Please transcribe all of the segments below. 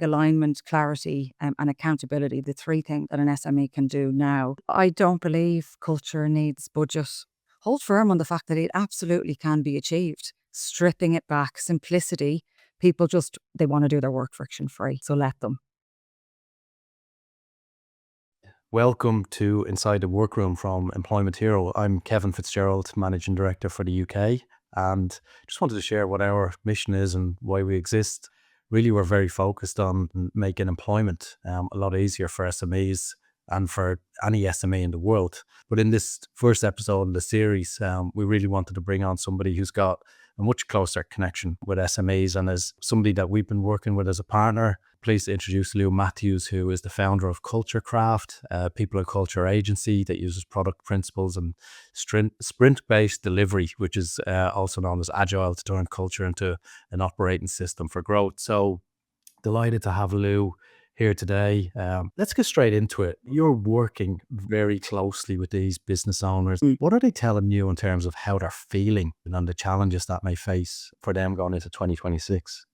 alignment, clarity, and accountability, the three things that an SME can do now. I don't believe culture needs budget. Hold firm on the fact that it absolutely can be achieved. Stripping it back, simplicity. People just, they want to do their work friction free. So let them. Welcome to Inside the Workroom from Employment Hero. I'm Kevin Fitzgerald, Managing Director for the UK, and just wanted to share what our mission is and why we exist. Really, we're very focused on making employment a lot easier for SMEs and for any SME in the world. But in this first episode of the series, we really wanted to bring on somebody who's got a much closer connection with SMEs and as somebody that we've been working with as a partner. Pleased to introduce Lou Matthews, who is the founder of Culture Craft, a people and culture agency that uses product principles and sprint-based delivery, which is also known as agile, to turn culture into an operating system for growth. So delighted to have Lou here today. Let's get straight into it. You're working very closely with these business owners. What are they telling you in terms of how they're feeling and the challenges that may face for them going into 2026?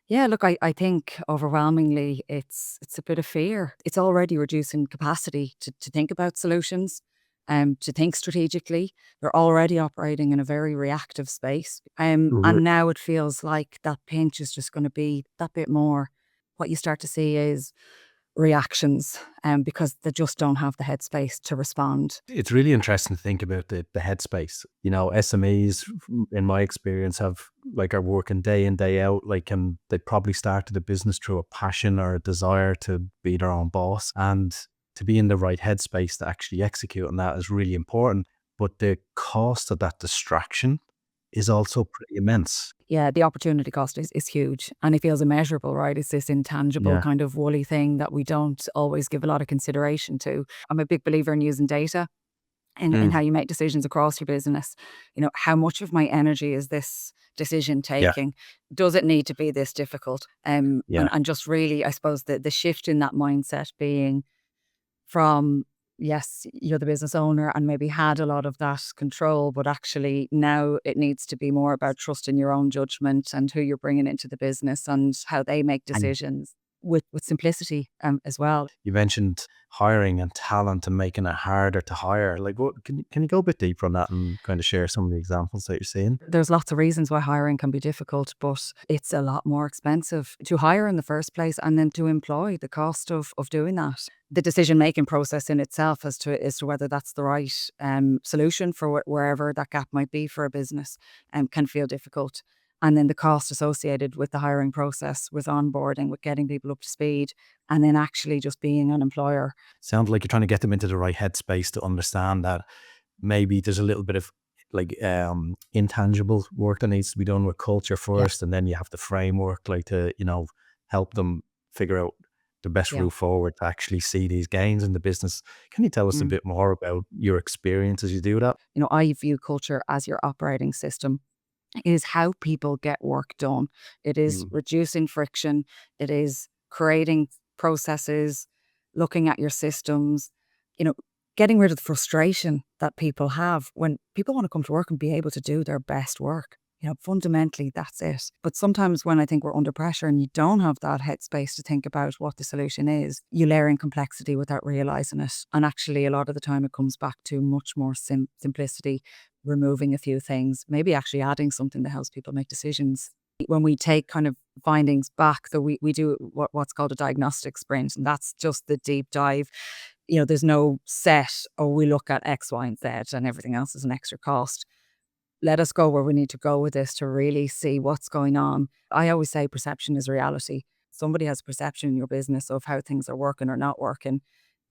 Yeah, look, I think overwhelmingly it's a bit of fear. It's already reducing capacity to think about solutions, to think strategically. They're already operating in a very reactive space. And now it feels like that pinch is just going to be that bit more. What you start to see is reactions, because they just don't have the headspace to respond. It's really interesting to think about the headspace. You know, SMEs, in my experience, are working day in, day out, and they probably started a business through a passion or a desire to be their own boss. And to be in the right headspace to actually execute on that is really important. But the cost of that distraction is also pretty immense. Yeah, the opportunity cost is huge and it feels immeasurable, right? It's this intangible kind of woolly thing that we don't always give a lot of consideration to. I'm a big believer in using data in how you make decisions across your business. You know, how much of my energy is this decision taking? Does it need to be this difficult? And just really, I suppose, the shift in that mindset being from, yes, you're the business owner and maybe had a lot of that control, but actually now it needs to be more about trusting your own judgment and who you're bringing into the business and how they make decisions with simplicity as well. You mentioned hiring and talent and making it harder to hire. What can you go a bit deeper on that and kind of share some of the examples that you're seeing? There's lots of reasons why hiring can be difficult, but it's a lot more expensive to hire in the first place and then to employ, the cost of doing that. The decision-making process in itself as to whether that's the right solution for wherever that gap might be for a business can feel difficult. And then the cost associated with the hiring process, with onboarding, with getting people up to speed, and then actually just being an employer. Sounds like you're trying to get them into the right headspace to understand that maybe there's a little bit of intangible work that needs to be done with culture first, and then you have the framework to help them figure out the best route forward to actually see these gains in the business. Can you tell us a bit more about your experience as you do that? You know, I view culture as your operating system. It is how people get work done. It is reducing friction. It is creating processes, looking at your systems, getting rid of the frustration that people have when people want to come to work and be able to do their best work. Fundamentally, that's it. But sometimes when I think we're under pressure and you don't have that headspace to think about what the solution is, you layer in complexity without realizing it. And actually, a lot of the time it comes back to much more simplicity, removing a few things, maybe actually adding something that helps people make decisions. When we take kind of findings back, that we do what's called a diagnostic sprint, and that's just the deep dive. There's no set, we look at X, Y, and Z and everything else is an extra cost. Let us go where we need to go with this to really see what's going on. I always say perception is reality. Somebody has a perception in your business of how things are working or not working.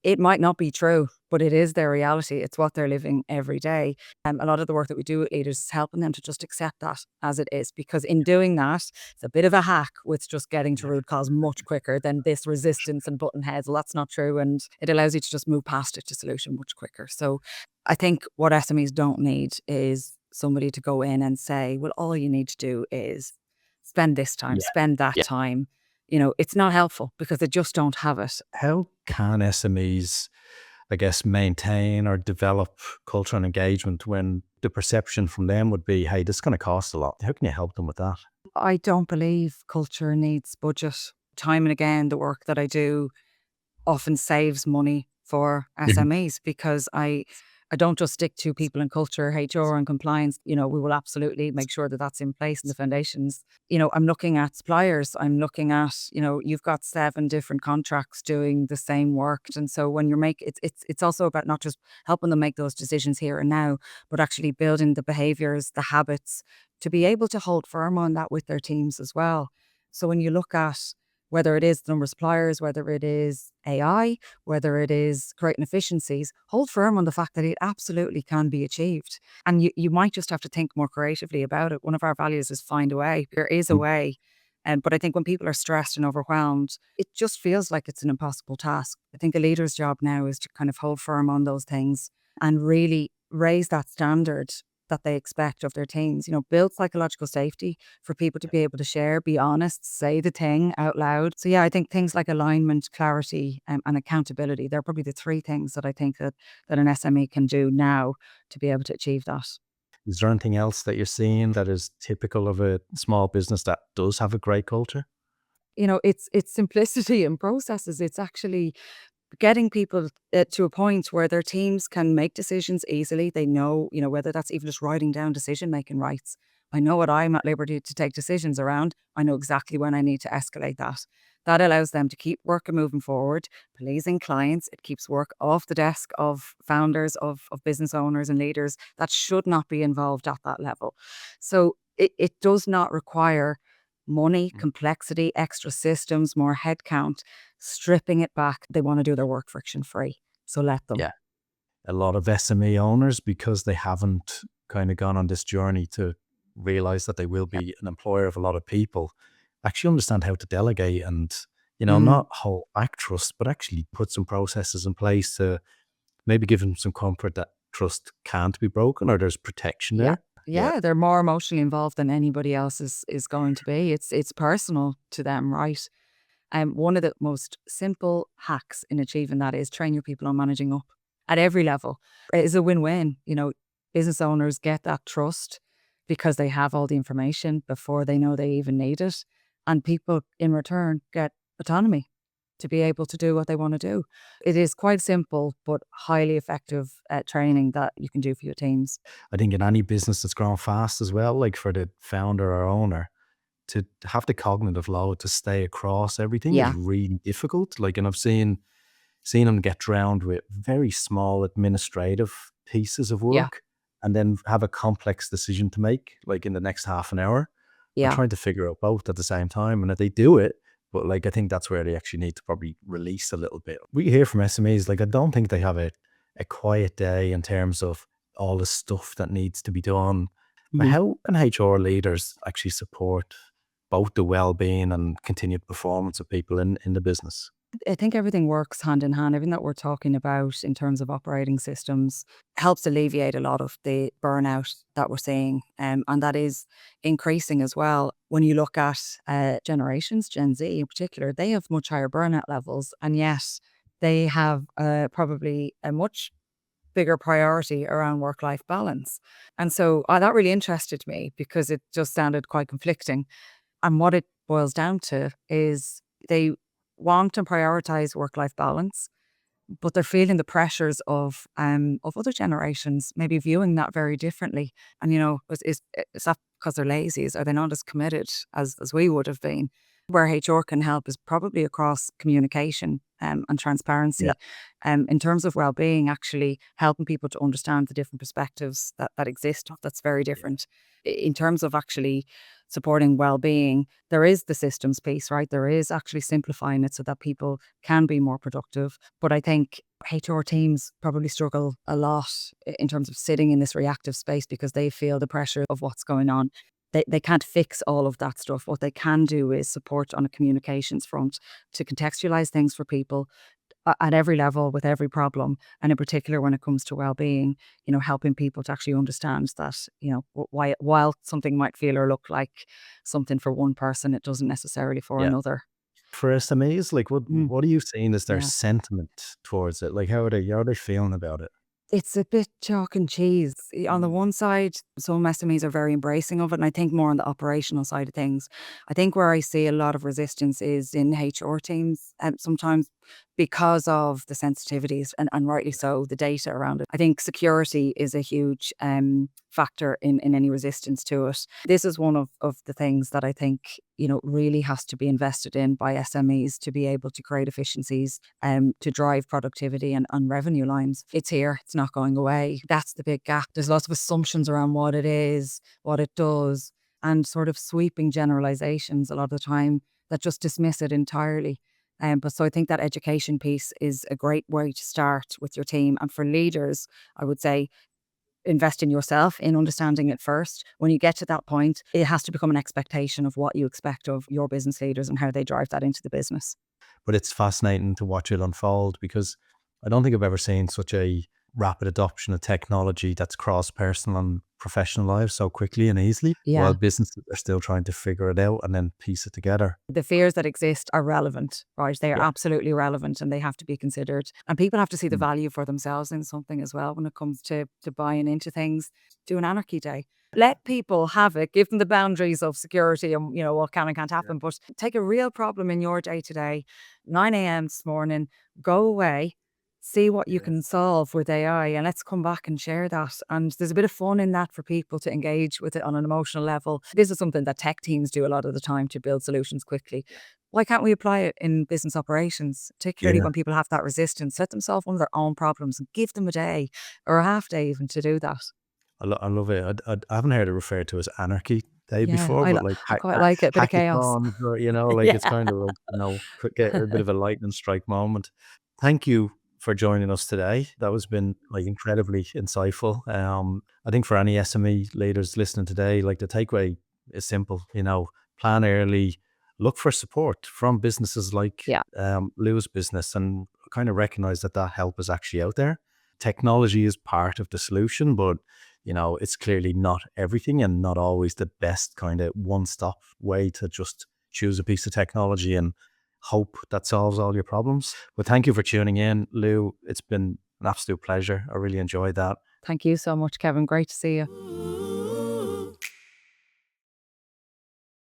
It might not be true, but it is their reality. It's what they're living every day. A lot of the work that we do with leaders is helping them to just accept that as it is, because in doing that, it's a bit of a hack with just getting to root cause much quicker than this resistance and button heads. Well, that's not true. And it allows you to just move past it to solution much quicker. So I think what SMEs don't need is somebody to go in and say, well, all you need to do is spend this time, spend that time. It's not helpful because they just don't have it. How can SMEs, I guess, maintain or develop culture and engagement when the perception from them would be, hey, this is going to cost a lot? How can you help them with that? I don't believe culture needs budget. Time and again, the work that I do often saves money for Mhm. SMEs because I don't just stick to people and culture, HR and compliance. We will absolutely make sure that that's in place and the foundations. I'm looking at suppliers. I'm looking at, you've got 7 different contracts doing the same work. And so when you're it's also about not just helping them make those decisions here and now, but actually building the behaviors, the habits to be able to hold firm on that with their teams as well. So when you look at whether it is the number of suppliers, whether it is AI, whether it is creating efficiencies, hold firm on the fact that it absolutely can be achieved. And you might just have to think more creatively about it. One of our values is find a way. There is a Mm. way. But I think when people are stressed and overwhelmed, it just feels like it's an impossible task. I think a leader's job now is to kind of hold firm on those things and really raise that standard that they expect of their teams. Build psychological safety for people to be able to share, be honest, say the thing out loud. So yeah, I think things like alignment, clarity, and accountability, they're probably the 3 things that I think that an SME can do now to be able to achieve that. Is there anything else that you're seeing that is typical of a small business that does have a great culture? It's simplicity in processes. It's actually getting people to a point where their teams can make decisions easily. They know, whether that's even just writing down decision making rights. I know what I'm at liberty to take decisions around. I know exactly when I need to escalate that. That allows them to keep work moving forward, pleasing clients. It keeps work off the desk of founders, of business owners and leaders that should not be involved at that level. So it does not require money, Mm. complexity, extra systems, more headcount. Stripping it back, they wanna do their work friction free, so let them. Yeah. A lot of SME owners, because they haven't kind of gone on this journey to realize that they will Yep. be an employer of a lot of people, actually understand how to delegate and, Mm, not hold back trust, but actually put some processes in place to maybe give them some comfort that trust can't be broken or there's protection yeah. there. Yeah. Yeah, they're more emotionally involved than anybody else is going to be. It's personal to them, right? One of the most simple hacks in achieving that is train your people on managing up at every level. It's a win-win. Business owners get that trust because they have all the information before they know they even need it. And people in return get autonomy to be able to do what they want to do. It is quite simple, but highly effective training that you can do for your teams. I think in any business that's growing fast as well, like for the founder or owner, to have the cognitive load to stay across everything is Yeah, really difficult. Like, and I've seen them get drowned with very small administrative pieces of yeah, work and then have a complex decision to make, like in the next half an hour, or yeah. trying to figure out both at the same time. And if they do it, but like I think that's where they actually need to probably release a little bit. We hear from SMEs, like I don't think they have a quiet day in terms of all the stuff that needs to be done. But Mhm. how can HR leaders actually support both the well-being and continued performance of people in the business? I think everything works hand in hand. Everything that we're talking about in terms of operating systems helps alleviate a lot of the burnout that we're seeing. And that is increasing as well. When you look at generations, Gen Z in particular, they have much higher burnout levels. And yet they have probably a much bigger priority around work life balance. And so that really interested me because it just sounded quite conflicting. And what it boils down to is they want to prioritize work-life balance, but they're feeling the pressures of other generations, maybe viewing that very differently. And is that because they're lazy? Are they not as committed as we would have been? Where HR can help is probably across communication and Yeah. transparency, in terms of well-being. Actually, helping people to understand the different perspectives that exist. That's very Yeah. different. In terms of actually supporting well-being, there is the systems piece, right? There is actually simplifying it so that people can be more productive. But I think HR teams probably struggle a lot in terms of sitting in this reactive space because they feel the pressure of what's going on. They can't fix all of that stuff. What they can do is support on a communications front to contextualize things for people at every level with every problem. And in particular, when it comes to well-being, helping people to actually understand that, why, while something might feel or look like something for one person, it doesn't necessarily for Yeah. another. For SMEs, like Mm, what are you seeing as their yeah. sentiment towards it? Like how are they feeling about it? It's a bit chalk and cheese. On the one side, some SMEs are very embracing of it, and I think more on the operational side of things. I think where I see a lot of resistance is in HR teams, and sometimes because of the sensitivities, and rightly so, the data around it. I think security is a huge factor in any resistance to it. This is one of the things that I think, really has to be invested in by SMEs to be able to create efficiencies to drive productivity and revenue lines. It's here, it's not going away. That's the big gap. There's lots of assumptions around what it is, what it does, and sort of sweeping generalizations a lot of the time that just dismiss it entirely. But so I think that education piece is a great way to start with your team. And for leaders, I would say invest in yourself, in understanding it first. When you get to that point, it has to become an expectation of what you expect of your business leaders and how they drive that into the business. But it's fascinating to watch it unfold, because I don't think I've ever seen such a rapid adoption of technology that's crossed personal and professional lives so quickly and easily, while Yeah. businesses are still trying to figure it out and then piece it together. The fears that exist are relevant, right? They are Yeah. absolutely relevant and they have to be considered. And people have to see the Mm. value for themselves in something as well when it comes to buying into things. Do an anarchy day. Let people have it, give them the boundaries of security and what can and can't Yeah. happen. But take a real problem in your day to day, 9 a.m. this morning, go away, see what you Yeah. can solve with AI, and let's come back and share that. And there's a bit of fun in that for people to engage with it on an emotional level. This is something that tech teams do a lot of the time to build solutions quickly. Why can't we apply it in business operations, particularly Yeah. when people have that resistance? Let them solve one of their own problems and give them a day or a half day even to do that. I love it. I haven't heard it referred to as Anarchy Day Yeah, before, but like I quite like it. A bit of chaos. hackathons, or like Yeah. it's kind of like, could get a bit of a lightning strike moment. Thank you for joining us today. That was been like incredibly insightful. I think for any SME leaders listening today, like the takeaway is simple. Plan early, look for support from businesses like Yeah. Lou's business, and kind of recognize that help is actually out there. Technology is part of the solution, but it's clearly not everything and not always the best kind of one-stop way to just choose a piece of technology and hope that solves all your problems. But thank you for tuning in, Lou. It's been an absolute pleasure. I really enjoyed that. Thank you so much, Kevin. Great to see you.